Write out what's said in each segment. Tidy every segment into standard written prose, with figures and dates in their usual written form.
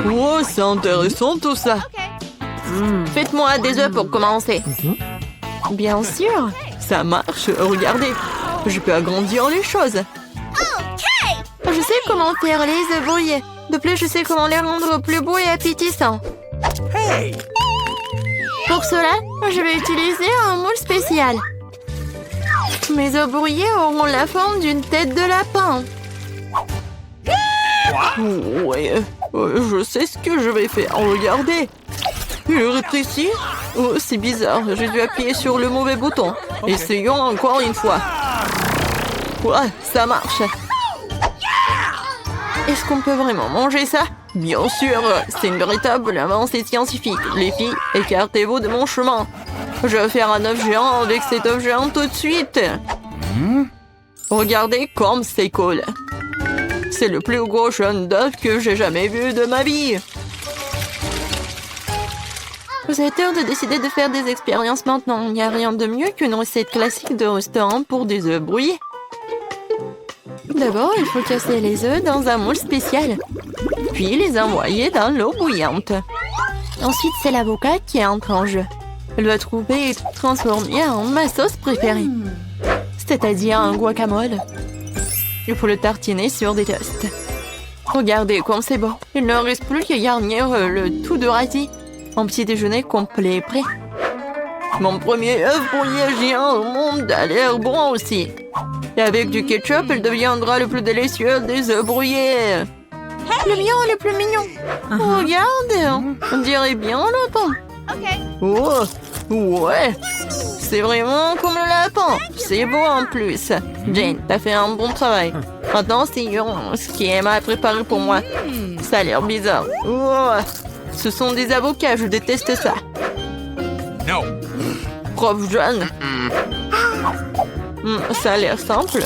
Oh, c'est intéressant tout ça. Faites-moi des œufs pour commencer. Bien sûr. Ça marche, regardez. Je peux agrandir les choses. Je sais comment faire les œufs brouillés. De plus, je sais comment les rendre plus beaux et appétissants. Pour cela, je vais utiliser un moule spécial. Mes œufs brouillés auront la forme d'une tête de lapin. Ouais, je sais ce que je vais faire. Regardez. Il rétrécit. Oh, c'est bizarre. J'ai dû appuyer sur le mauvais bouton. Essayons encore une fois. Ouais, ça marche. Est-ce qu'on peut vraiment manger ça? Bien sûr, c'est une véritable avancée scientifique. Les filles, écartez-vous de mon chemin. Je vais faire un œuf géant avec cet œuf géant tout de suite. Regardez comme c'est cool. C'est le plus gros jaune d'œuf que j'ai jamais vu de ma vie. Vous avez tort de décider de faire des expériences maintenant. Il n'y a rien de mieux qu'une recette classique de restaurant pour des œufs brouillés. D'abord, il faut casser les œufs dans un moule spécial, puis les envoyer dans l'eau bouillante. Ensuite, c'est l'avocat qui entre en jeu. Elle doit trouver et transformer en ma sauce préférée, c'est-à-dire un guacamole. Il faut le tartiner sur des toasts. Regardez comme c'est beau. Il ne reste plus qu'à garnir le tout de radis. Un petit déjeuner complet est prêt. Mon premier œuf brouillé géant au monde a l'air bon aussi. Et avec du ketchup, il deviendra le plus délicieux des œufs brouillés. Le mien est le plus mignon. Regarde, on dirait bien un lapin. Oh, ouais. C'est vraiment comme le lapin. C'est beau en plus. Jane, t'as fait un bon travail. Maintenant, c'est ce qui Emma a préparé pour moi. Ça a l'air bizarre. Oh, ce sont des avocats, je déteste ça. Non. Prof John. Ça a l'air simple.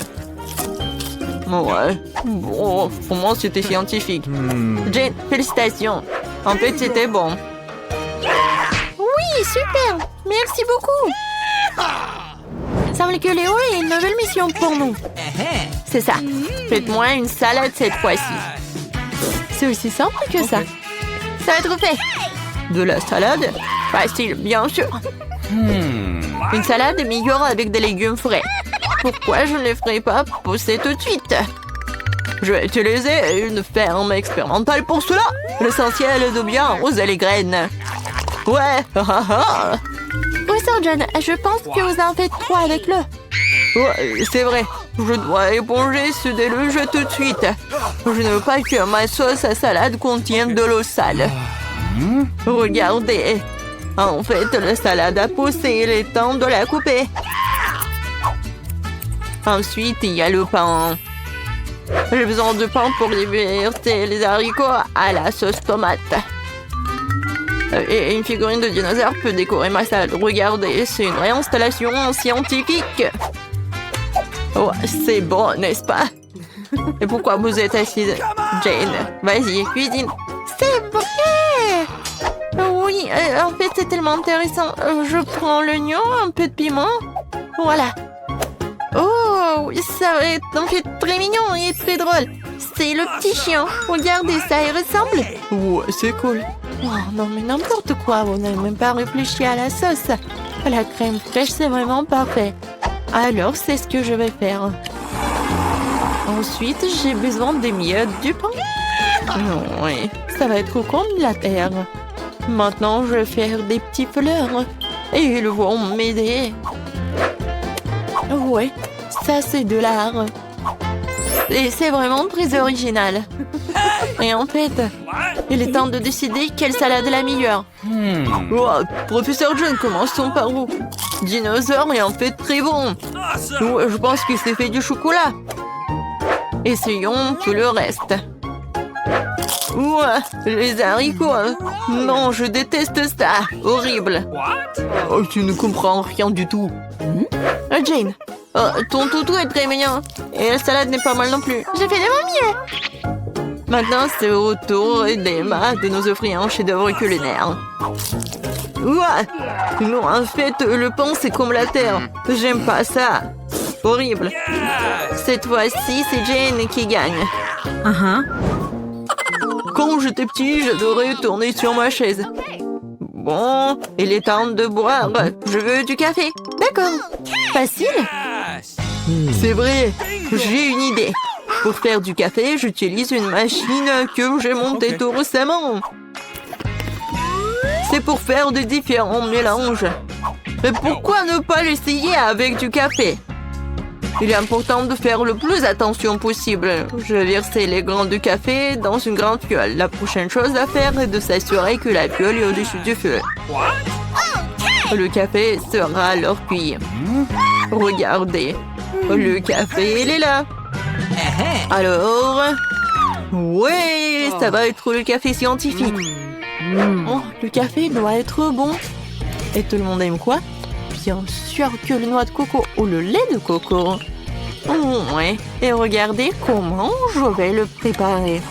Ouais. Bon, pour moi, c'était scientifique. Jane, félicitations. En fait, c'était bon. Oui, super. Merci beaucoup. Semble que Léo a une nouvelle mission pour nous. C'est ça. Faites-moi une salade cette fois-ci. C'est aussi simple que ça. Ça va être fait. De la salade? Facile, bien sûr. Une salade est meilleure avec des légumes frais. Pourquoi je ne les ferai pas pousser tout de suite? Je vais utiliser une ferme expérimentale pour cela. L'essentiel est de bien arroser les graines. Ouais. Professeur John, je pense que vous en faites trop avec le. Ouais, c'est vrai. Je dois éponger ce déluge tout de suite. Je ne veux pas que ma sauce à salade contienne de l'eau sale. Regardez. En fait, la salade a poussé. Il est temps de la couper. Ensuite, il y a le pain. J'ai besoin de pain pour liberter les haricots à la sauce tomate. Et une figurine de dinosaure peut décorer ma salade. Regardez, c'est une réinstallation scientifique. Oh, c'est bon, n'est-ce pas? Et pourquoi vous êtes assise? Jane, vas-y, cuisine. C'est vrai! Oui, en fait, c'est tellement intéressant. Je prends l'oignon, un peu de piment. Voilà. Oh, ça va être en fait très mignon et très drôle. C'est le petit chien. Regardez, ça y ressemble. Ouais, c'est cool. Oh, non, mais n'importe quoi. Vous n'avez même pas réfléchi à la sauce. La crème fraîche, c'est vraiment parfait. Alors, c'est ce que je vais faire. Ensuite, j'ai besoin des miettes du pain. Oui, ça va être comme de la terre. Maintenant, je vais faire des petits fleurs. Et ils vont m'aider. Ouais, ça c'est de l'art. Et c'est vraiment très original. Et en fait, il est temps de décider quelle salade est la meilleure. Oh, professeur John, commençons par vous. Dinosaure est en fait très bon. Ouais, je pense qu'il s'est fait du chocolat. Essayons tout le reste. Ouais, les haricots. Non, je déteste ça. Horrible. Oh, tu ne comprends rien du tout. Jane, ton toutou est très mignon. Et la salade n'est pas mal non plus. j'ai fait de mon mieux. Maintenant, c'est au tour d'Emma de nous offrir un chef-d'œuvre culinaire. Ouais. Non, en fait, le pain, c'est comme la terre. J'aime pas ça. Horrible. Cette fois-ci, c'est Jane qui gagne. Quand j'étais petit, j'adorais tourner sur ma chaise. Bon, il est temps de boire. Je veux du café. D'accord. Facile. Yes. C'est vrai, j'ai une idée. Pour faire du café, j'utilise une machine que j'ai montée tout récemment. C'est pour faire de différents mélanges. Mais pourquoi ne pas l'essayer avec du café? Il est important de faire le plus attention possible. Je vais verser les grains de café dans une grande fiole. La prochaine chose à faire est de s'assurer que la fiole est au-dessus du feu. Le café sera alors cuit. Regardez, le café, il est là. Alors, ouais, ça va être le café scientifique. Oh, le café doit être bon. Et tout le monde aime quoi? Bien sûr que le noix de coco ou le lait de coco. Ouais, Et regardez comment je vais le préparer.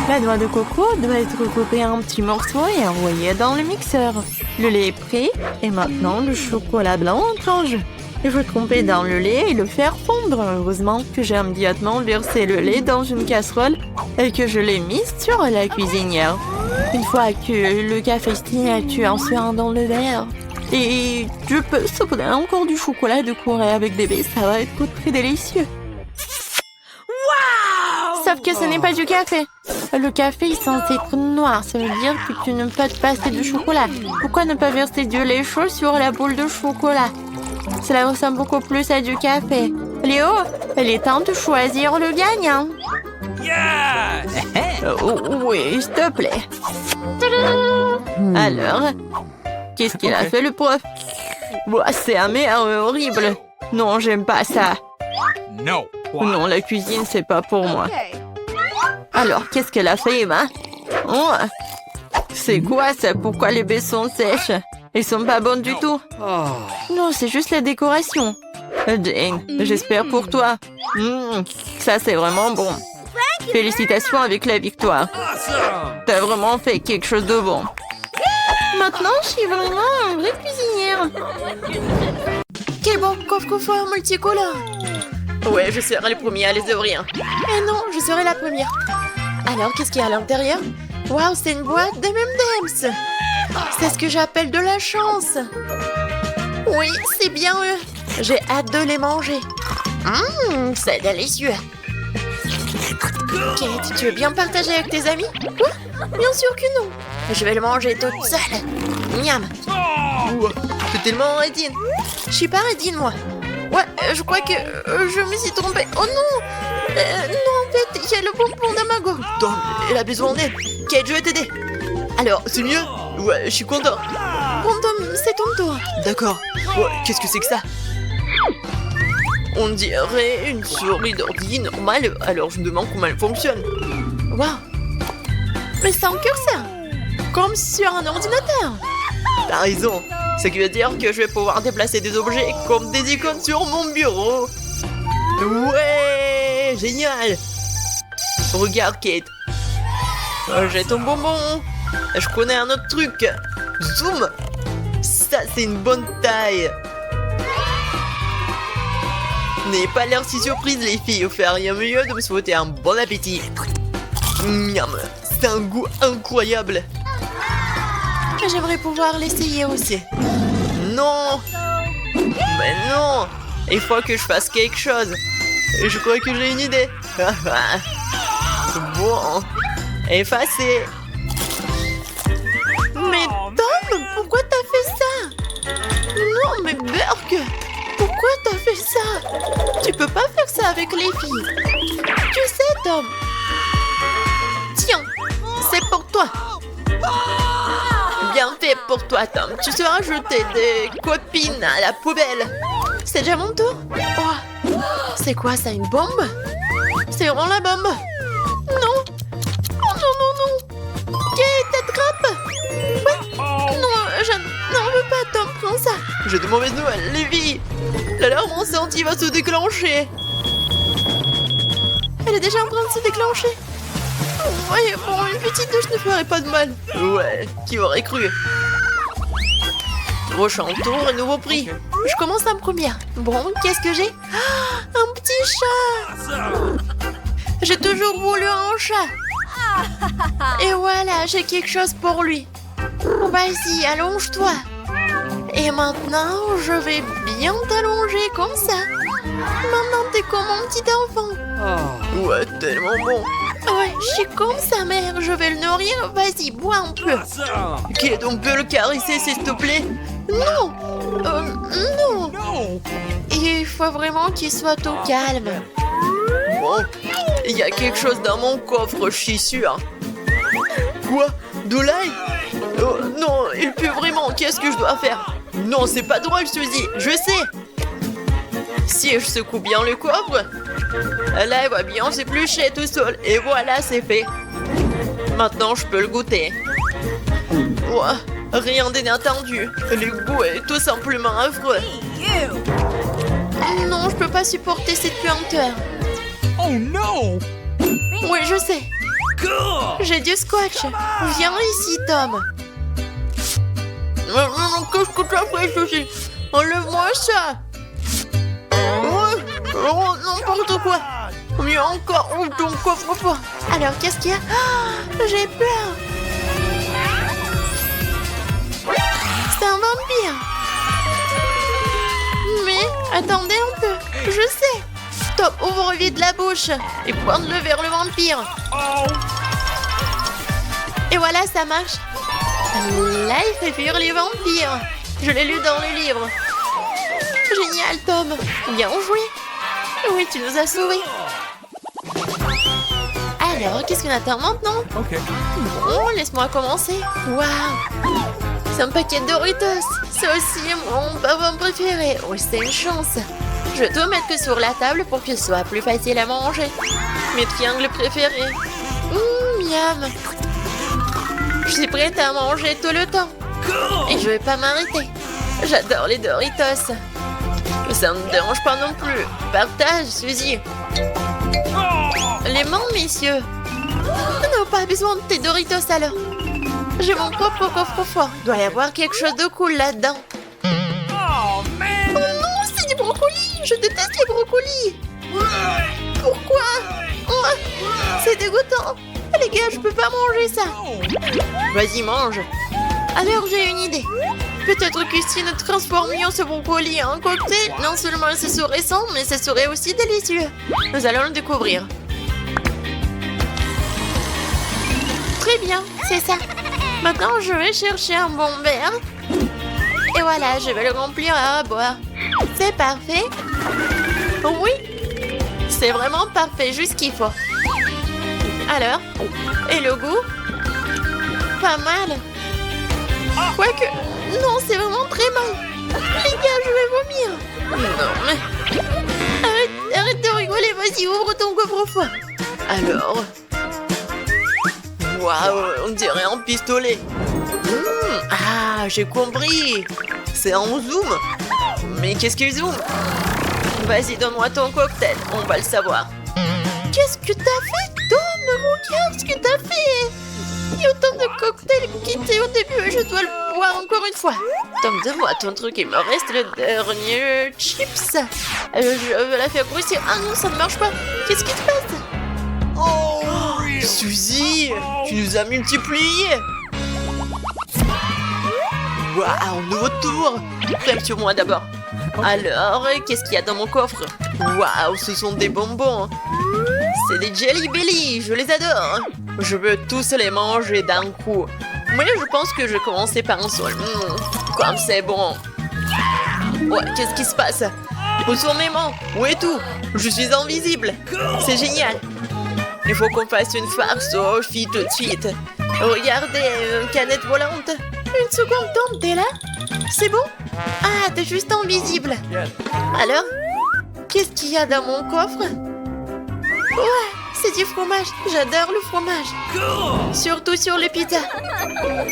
La noix de coco doit être coupée en petits morceaux et envoyée dans le mixeur. Le lait est prêt et maintenant le chocolat blanc entre en jeu. Il faut tremper dans le lait et le faire fondre. Heureusement que j'ai immédiatement versé le lait dans une casserole et que je l'ai mis sur la cuisinière. Une fois que le café signature en suant dans le verre, et je peux saupoudrer encore du chocolat de Corée avec des baies, ça va être très délicieux. Wow! Sauf que ce n'est pas du café. Le café est censé être noir, ça veut dire que tu ne peux pas te passer de chocolat. Pourquoi ne pas verser du lait chaud sur la boule de chocolat? Cela ressemble beaucoup plus à du café. Léo, il est temps de choisir le gagnant. Yes. Oui, s'il te plaît. Alors, qu'est-ce qu'il a fait le prof? C'est amer et horrible. Non, j'aime pas ça. No. Non, la cuisine, c'est pas pour moi. Alors, qu'est-ce qu'elle a fait, Emma? Oh, c'est quoi ça? Pourquoi les baies sont sèches? Ils sont pas bonnes du tout. Non, c'est juste la décoration. Jane, j'espère pour toi. Ça, c'est vraiment bon. Félicitations avec la victoire. Awesome. T'as vraiment fait quelque chose de bon. Maintenant, je suis vraiment une vraie cuisinière. Quel bon coffre-fort multicolore. Ouais, je serai le premier à les ouvrir. Eh non, je serai la première. Alors, qu'est-ce qu'il y a à l'intérieur? Waouh, c'est une boîte de M&M's. C'est ce que j'appelle de la chance. Oui, c'est bien eux. J'ai hâte de les manger. C'est délicieux. Kate, tu veux bien partager avec tes amis? Quoi? Bien sûr que non. Je vais le manger toute seule. Miam. T'es tellement Redine. Je suis pas Redine, moi. Ouais, je crois que je me suis trompée. Oh non! Non, en fait, il y a le bonbon d'Amago. Tom, elle a besoin d'aide. Kate, je vais t'aider. Alors, c'est mieux? Ouais, je suis content. Bon, Tom, c'est ton tour. D'accord. Ouais, qu'est-ce que c'est que ça? On dirait une souris d'ordi normale, alors je me demande comment elle fonctionne. Waouh! Mais c'est un curseur. Comme sur un ordinateur. T'as raison. Ce qui veut dire que je vais pouvoir déplacer des objets comme des icônes sur mon bureau. Ouais, génial. Regarde, Kate. J'ai ton bonbon. Je connais un autre truc. Zoom. Ça, c'est une bonne taille. N'ayez pas l'air si surprise, les filles. Vous feriez mieux de me souhaiter un bon appétit. Miam. C'est un goût incroyable. J'aimerais pouvoir l'essayer aussi. Non. Mais non. Il faut que je fasse quelque chose. Et je crois que j'ai une idée. Bon. Effacé. Mais Tom, pourquoi t'as fait ça? Non, mais Burke, pourquoi t'as fait ça? Tu peux pas faire ça avec les filles. Tu sais, Tom. Tiens, c'est pour toi. Bien fait pour toi, Tom. Tu seras jeté des copines à la poubelle. C'est déjà mon tour. Oh, c'est quoi ça, une bombe? C'est vraiment la bombe. Non. Oh non, non, non. Kate, attrape. Quoi? Non, je n'en veux pas, Tom, prends ça. J'ai de mauvaises nouvelles, les filles. L'alarme incendie va se déclencher. Elle est déjà en train de se déclencher. Ouais, bon, une petite douche ne ferait pas de mal. Ouais, qui aurait cru? Prochain tour et nouveau prix. Je commence en première. Bon, qu'est-ce que j'ai? Ah, un petit chat. J'ai toujours voulu un chat. Et voilà, j'ai quelque chose pour lui. Vas-y, allonge-toi. Et maintenant, je vais bien t'allonger comme ça. Maintenant, t'es comme mon petit enfant. Ouais, tellement bon. Ouais, je suis comme sa mère. Je vais le nourrir. Vas-y, bois un peu. Awesome. Kid, on peut le caresser, s'il te plaît? Non. Non. No. Il faut vraiment qu'il soit au calme. Bon, il y a quelque chose dans mon coffre, je suis sûre. Quoi? De l'ail? Oh, non, il pue vraiment. Qu'est-ce que je dois faire? Non, c'est pas drôle, Suzy. Je sais. Si je secoue bien le coffre, là, il va bien s'éplucher tout seul. Et voilà, c'est fait. Maintenant, je peux le goûter. Ouah, rien d'inattendu. Le goût est tout simplement affreux. Non, je peux pas supporter cette puanteur. Oh no. Oui, je sais. Cool. J'ai du scotch. Viens ici, Tom. Qu'est-ce que tu as fait, Suzy? Enlève-moi ça. Oh, n'importe quoi. Mieux encore, ouvre ton coffre-fort. Alors, qu'est-ce qu'il y a? Oh, j'ai peur. C'est un vampire. Mais, attendez un peu. Je sais. Top, ouvre vite la bouche et pointe-le vers le vampire. Oh. Et voilà, ça marche. Là, il fait fuir les vampires. Je l'ai lu dans le livre. Génial, Tom. Bien joué. Oui, tu nous as sauvés. Alors, qu'est-ce qu'on attend maintenant? Okay. Bon, laisse-moi commencer. Waouh! C'est un paquet de Doritos. C'est aussi mon parfum préféré. Oh, c'est une chance. Je dois mettre que sur la table pour que ce soit plus facile à manger. Mes triangles préférés. Miam. Je suis prête à manger tout le temps. Et je vais pas m'arrêter. J'adore les Doritos. Ça ne me dérange pas non plus. Partage, Suzy. Les mains, messieurs. Non, pas besoin de tes Doritos alors. J'ai mon propre coffre-fort. Doit y avoir quelque chose de cool là-dedans. Oh man. Oh non, c'est du brocoli. Je déteste les brocolis. Pourquoi? Oh, c'est dégoûtant. Les gars, je peux pas manger ça. Vas-y, mange. Alors, j'ai une idée. Peut-être que si nous transformions ce brocoli en cocktail, non seulement ce serait sans, mais ce serait aussi délicieux. Nous allons le découvrir. Très bien, c'est ça. Maintenant, je vais chercher un bon verre. Et voilà, je vais le remplir à boire. C'est parfait. Oui, c'est vraiment parfait, juste ce qu'il faut. Alors, et le goût? Pas mal. Quoique, non, c'est vraiment très mal. Les gars, je vais vomir. Non, mais... Arrête de rigoler, vas-y, ouvre ton coffre-fort. Alors... Waouh, on dirait un pistolet. Ah, j'ai compris. C'est un zoom. Mais qu'est-ce qu'il zoome? Vas-y, donne-moi ton cocktail, on va le savoir. Qu'est-ce que t'as fait, Tom? Regarde ce que t'as fait. Il y a autant de cocktails quittés au début et je dois le boire encore une fois. Tom, donne-moi ton truc, il me reste le dernier chips. Je vais la faire grossir. Ah non, ça ne marche pas. Qu'est-ce qui se passe? Oh. Suzy, tu nous as multipliés. Waouh, nouveau tour. Prends sur moi d'abord. Alors, qu'est-ce qu'il y a dans mon coffre? Waouh, ce sont des bonbons. C'est des Jelly Belly, je les adore. Je veux tous les manger d'un coup. Moi, je pense que je vais commencer par un seul. Comme c'est bon. Ouais, qu'est-ce qui se passe? Où sont mes mains? Où est tout? Je suis invisible. C'est génial. Il faut qu'on fasse une farce aux filles tout de suite. Regardez, une canette volante. Une seconde, Tom, t'es là? C'est bon? Ah, t'es juste invisible. Alors? Qu'est-ce qu'il y a dans mon coffre? Ouais, c'est du fromage. J'adore le fromage. Surtout sur les pizzas.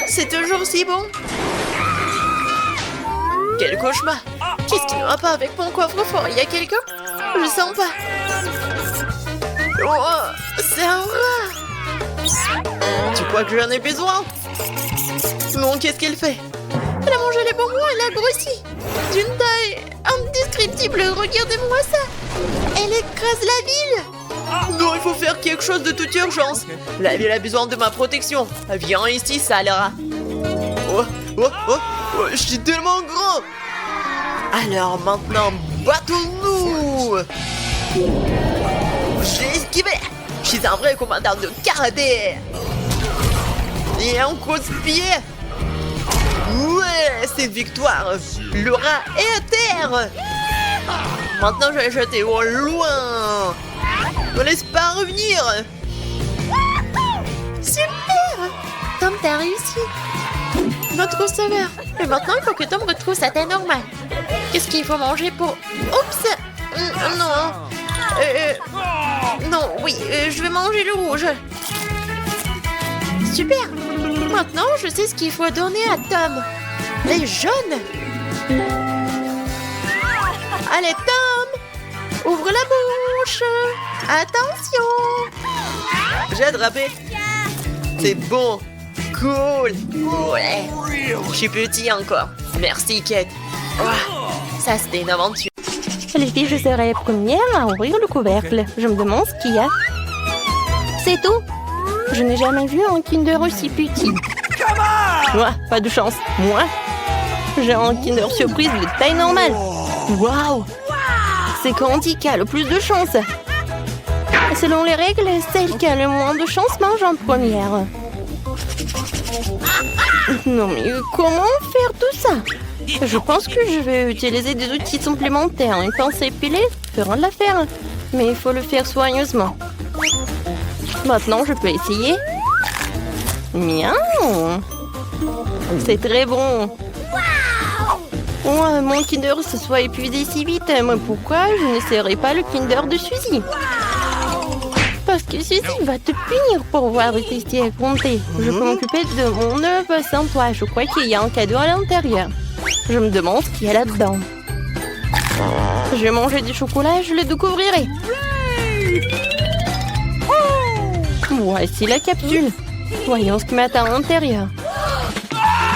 C'est toujours si bon. Quel cauchemar. Qu'est-ce qui ne va pas avec mon coffre-fort? Il y a quelqu'un? Je sens pas. Oh, c'est un rat. Tu crois que j'en ai besoin? Non, qu'est-ce qu'elle fait? Elle a mangé les bonbons, elle a grossi. D'une taille indescriptible, regardez-moi ça. Elle écrase la ville. Non, il faut faire quelque chose de toute urgence. La ville a besoin de ma protection. Viens ici, Salra. Oh, oh, oh, oh, je suis tellement grand. Alors maintenant, battons-nous. J'ai esquivé. Je suis un vrai commandant de karaté. Et un cross-pied. Ouais, c'est une victoire. Le rat est à terre. Maintenant, je vais jeter au loin. Ne laisse pas revenir. Super. Tom, t'as réussi. Notre sauveur. Et maintenant, il faut que Tom retrouve sa taille normale. Qu'est-ce qu'il faut manger pour... Oups. Non. Non, oui, je vais manger le rouge. Super. Maintenant, je sais ce qu'il faut donner à Tom. Les jaunes. Allez, Tom. Ouvre la bouche. Attention. J'ai attrapé. C'est bon. Cool. Ouais. Je suis petit encore. Merci, Kate. Oh, ça, c'était une aventure. Les filles, je serai la première à ouvrir le couvercle. Je me demande ce qu'il y a. C'est tout. Je n'ai jamais vu un Kinder aussi petit. Moi, pas de chance. Moi, j'ai un Kinder surprise de taille normale. Waouh! C'est Candy qui a le plus de chance. Selon les règles, celle qui a le moins de chance mange en première. Non mais comment faire tout ça? Je pense que je vais utiliser des outils supplémentaires. Une pince épilée fera de l'affaire. Mais il faut le faire soigneusement. Maintenant, je peux essayer. Miaou! C'est très bon. Oh, mon Kinder se soit épuisé si vite. Mais pourquoi je n'essaierai pas le Kinder de Suzy? Parce que Suzy va te punir pour avoir testé à compter. Je peux m'occuper de mon œuvre sans toi. Je crois qu'il y a un cadeau à l'intérieur. Je me demande ce qu'il y a là-dedans. Je vais manger du chocolat et je le découvrirai. Voici la capsule. Voyons ce qui m'attend à l'intérieur.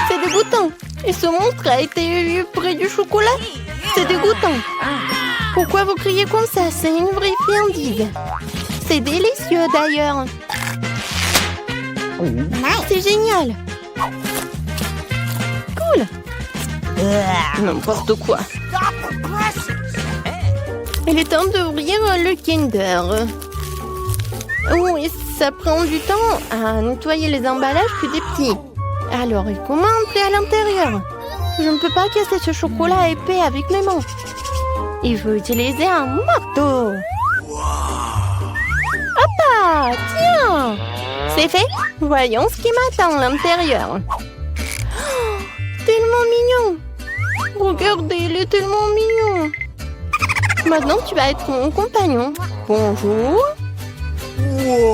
C'est dégoûtant. Et ce monstre a été eu près du chocolat. C'est dégoûtant. Pourquoi vous criez comme ça? C'est une vraie friandise. C'est délicieux d'ailleurs. C'est génial. Cool. N'importe quoi. Il est temps d'ouvrir le Kinder. Oui, ça prend du temps à nettoyer les emballages plus des petits. Alors, comment entrer à l'intérieur? Je ne peux pas casser ce chocolat épais avec mes mains. Il faut utiliser un marteau. Hop! Tiens! C'est fait? Voyons ce qui m'attend à l'intérieur. Oh, tellement mignon! Regardez, il est tellement mignon! Maintenant, tu vas être mon compagnon. Bonjour!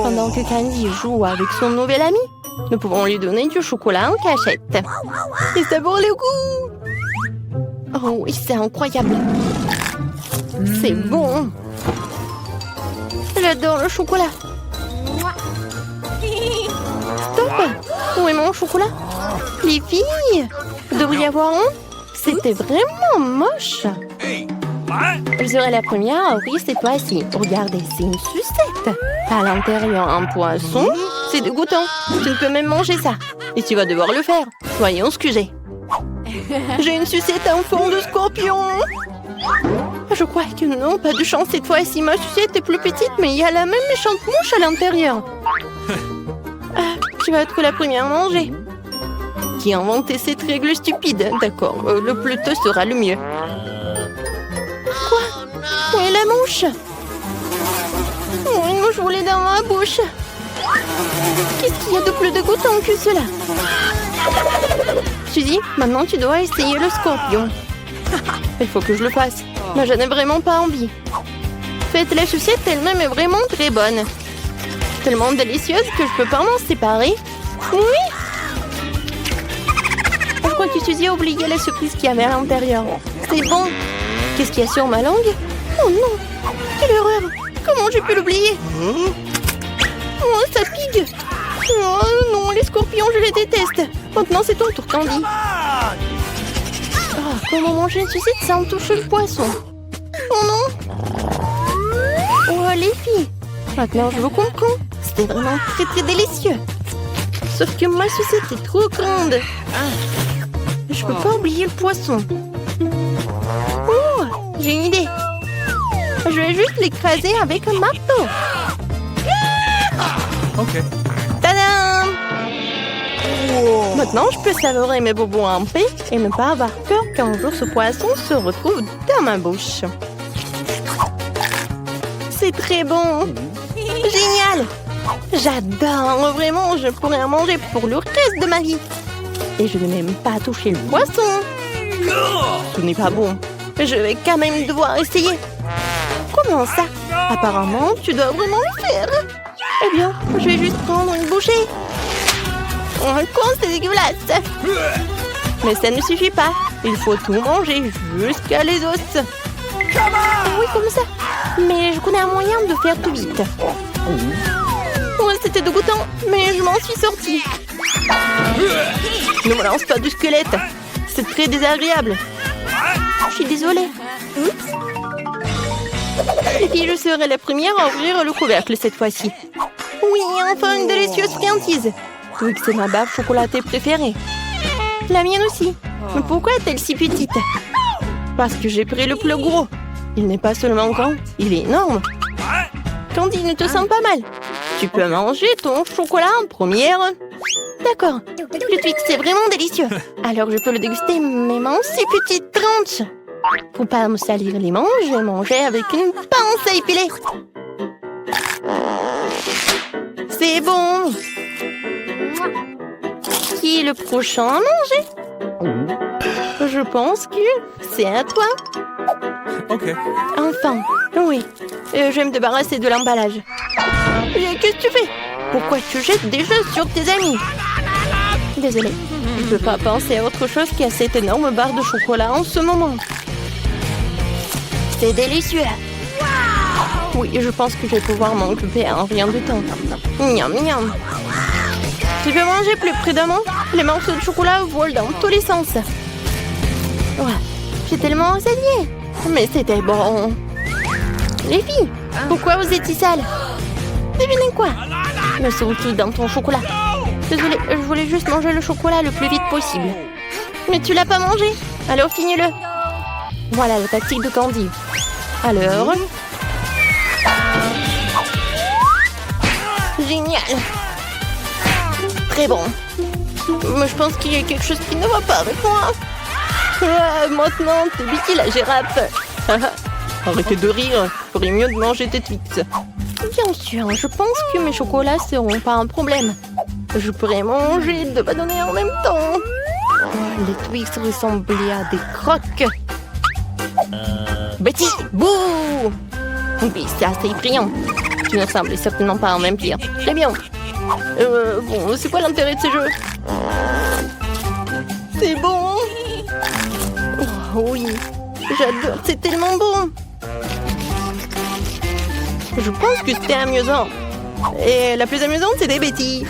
Pendant que Candy joue avec son nouvel ami, nous pouvons lui donner du chocolat en cachette. Et ça vaut le coup! Oh oui, c'est incroyable! C'est bon! J'adore le chocolat! Stop! Où est mon chocolat? Les filles! Vous devriez avoir honte! C'était vraiment moche! Je serai la première à ouvrir cette fois-ci. Regardez, c'est une sucette. À l'intérieur, un poisson. C'est dégoûtant. Tu ne peux même manger ça. Et tu vas devoir le faire. Voyons ce que j'ai. J'ai une sucette en forme de scorpion. Je crois que non, pas de chance cette fois-ci. Ma sucette est plus petite, mais il y a la même méchante mouche à l'intérieur. Tu vas être la première à manger. Qui a inventé cette règle stupide? D'accord, le plus tôt sera le mieux. Où est la mouche? Oh, une mouche volée dans ma bouche. Qu'est-ce qu'il y a de plus dégoûtant que cela? Suzy, maintenant tu dois essayer le scorpion. Il faut que je le fasse. Mais je n'ai vraiment pas envie. Cette lait sucette elle-même est vraiment très bonne. Tellement délicieuse que je peux pas m'en séparer. Oui! Je crois que Suzy a oublié la surprise qu'il y avait à l'intérieur. C'est bon. Qu'est-ce qu'il y a sur ma langue? Oh non! Quelle erreur! Comment j'ai pu l'oublier? Oh, ça pique! Oh non, les scorpions, je les déteste! Maintenant, c'est ton tour, Candy. Oh, comment manger une sucette sans toucher le poisson? Oh non! Oh, les filles! Maintenant, je vous comprends. C'était vraiment très très délicieux. Sauf que ma sucette est trop grande. Je peux pas oublier le poisson. Oh, j'ai une idée. Je vais juste l'écraser avec un marteau. Okay. Tadam! Maintenant, je peux savourer mes bobos en paix et ne pas avoir peur qu'un jour ce poisson se retrouve dans ma bouche. C'est très bon. Génial! J'adore, vraiment, je pourrais en manger pour le reste de ma vie. Et je ne vais même pas toucher le poisson. Ce n'est pas bon. Je vais quand même devoir essayer. Comment ça? Apparemment, tu dois vraiment le faire. Eh bien, je vais juste prendre une bouchée. Oh, quoi, c'est dégueulasse. Mais ça ne suffit pas. Il faut tout manger jusqu'à les os. Oui, comme ça. Mais je connais un moyen de faire tout vite. Oh, c'était dégoûtant, mais je m'en suis sortie. Ne me lance pas du squelette. C'est très désagréable. Je suis désolée. Oups. Les filles, je serai la première à ouvrir le couvercle cette fois-ci. Oui, enfin une délicieuse friandise. Oui, c'est ma baffe chocolatée préférée. La mienne aussi. Mais pourquoi est-elle si petite? Parce que j'ai pris le plus gros. Il n'est pas seulement grand, il est énorme. Candy, ne te sens pas mal. Tu peux manger ton chocolat en première. D'accord. Le Twix, c'est vraiment délicieux. Alors je peux le déguster même en si petite tranche. Pour pas me salir les manches, je vais manger avec une pince à épiler. C'est bon. Qui est le prochain à manger? Je pense que c'est à toi. Okay. Enfin, oui. Je vais me débarrasser de l'emballage. Qu'est-ce que tu fais? Pourquoi tu jettes des choses sur tes amis? Désolée, je ne peux pas penser à autre chose qu'à cette énorme barre de chocolat en ce moment. C'est délicieux. Oui, je pense que je vais pouvoir m'en occuper en rien de temps. Miam, miam. Tu peux manger plus prudemment? Les morceaux de chocolat volent dans tous les sens. Ouais, j'ai tellement enseigné. Mais c'était bon. Les filles, pourquoi vous êtes si sales? Devinez quoi? Le sautis dans ton chocolat. Désolée, je voulais juste manger le chocolat le plus vite possible. Mais tu l'as pas mangé, alors finis-le. Voilà la tactique de Candy. Alors... Génial. Très bon. Mais je pense qu'il y a quelque chose qui ne va pas avec moi. Maintenant, t'es Vicky la girafe. Arrêtez de rire. Il ferait mieux de manger tes Twix. Bien sûr, je pense que mes chocolats seront pas un problème. Je pourrais manger 2 bâtonnets en même temps. Les Twix ressemblaient à des croques. Betty, bouh! Oui, c'est assez effrayant. Tu ne sembles certainement pas en même pire. Très bien. Bon, c'est quoi l'intérêt de ces jeux? C'est bon. Oh, oui, j'adore, c'est tellement bon. Je pense que c'était amusant. Et la plus amusante, c'était Betty.